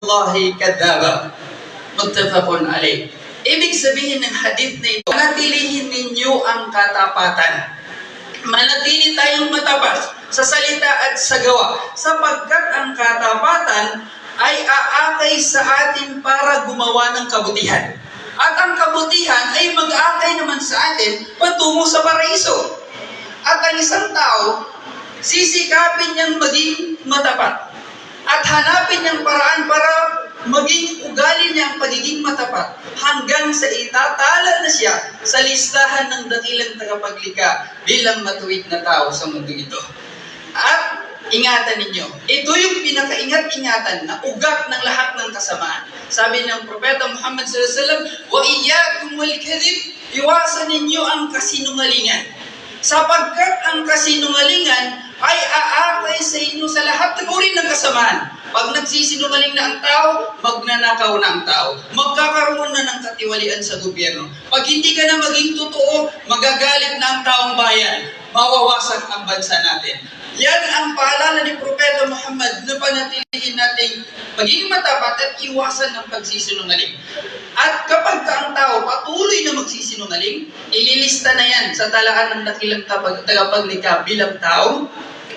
Allahi kadhaba. Muttafaqun alayh. Ibig sabihin ng hadith na ito, manatilihin ninyo ang katapatan. Manatili tayong matapat sa salita at sa gawa, sapagkat ang katapatan ay aakay sa atin para gumawa ng kabutihan. At ang kabutihan ay mag-aakay naman sa atin patungo sa paraiso. At ang isang tao, sisikapin niyang maging matapat. At hanapin niyang paraan para maging ugali niya ang pagiging matapat hanggang sa itatala na siya sa listahan ng dakilang tagapaglikha bilang matuwid na tao sa mundo ito. At ingatan ninyo, ito yung pinakaingat-ingatan na ugat ng lahat ng kasamaan. Sabi ng Propeta Muhammad SAW, "Wa iyyakum wal kadhib," iwasan ninyo ang kasinungalingan. Sapagkat ang kasinungalingan ay aakay sa inyo sa lahat ng uri ng kasamaan. Pag nagsisinungaling na ang tao, magnanakaw na ang tao. Magkakaroon na ng katiwalian sa gobyerno. Pag hindi ka na maging totoo, magagalit na ang taong bayan. Mawawasak ang bansa natin. Yan ang paalala ni Propeta Muhammad na panatilihin nating maging matapat at iwasan ng pagsisinungaling. At kapag ang tao patuloy na magsisinungaling, ililista na yan sa talaan ng dakilang tagapaglikha bilang taong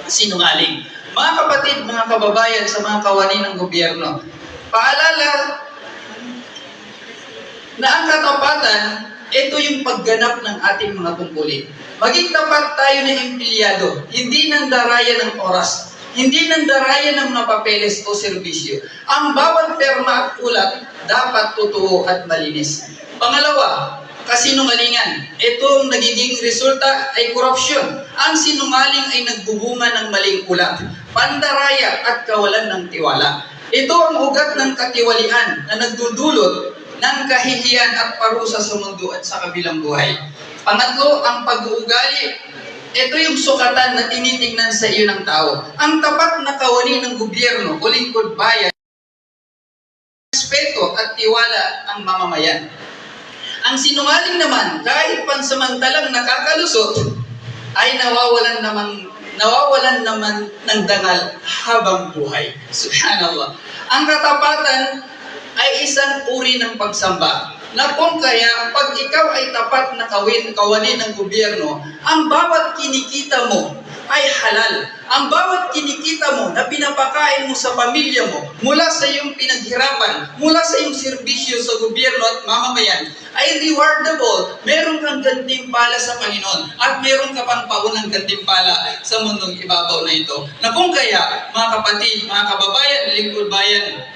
sinungaling. Mga kapatid, mga kababayan sa mga kawani ng gobyerno, paalala na ang katapatan, ito yung pagganap ng ating mga tungkulin. Maging tapat tayo na empleyado, hindi nang daraya ng oras, hindi nang daraya ng mga papeles o serbisyo. Ang bawat perma at ulat dapat totoo at malinis. Pangalawa, kasinungalingan. Itong nagiging resulta ay korupsyon. Ang sinungaling ay nagbubunga ng maling ulat, pandaraya at kawalan ng tiwala. Ito ang ugat ng katiwalian na nagdudulot ng kahihiyan at parusa sa mundo at sa kabilang buhay. Pangatlo, ang pag-uugali. Ito yung sukatan na tinitingnan sa iyo ng tao. Ang tapat na kawani ng gobyerno o lingkod bayan, respeto at tiwala ang mamamayan. Ang sinungaling naman, kahit pansamantalang nakakalusot, ay nawawalan naman ng dangal habang buhay. Subhanallah. Ang katapatan ay isang uri ng pagsamba. Na kung kaya, pag ikaw ay tapat na kawani ng gobyerno, ang bawat kinikita mo ay halal. Ang bawat kinikita mo na pinapakain mo sa pamilya mo, mula sa iyong pinaghirapan, mula sa iyong serbisyo sa gobyerno at mamamayan, ay rewardable. Meron kang gantimpala sa Panginoon at meron ka pang paunang gantimpala sa mundong ibabaw na ito. Na kung kaya, mga kapatid, mga kababayan, lingkod bayan,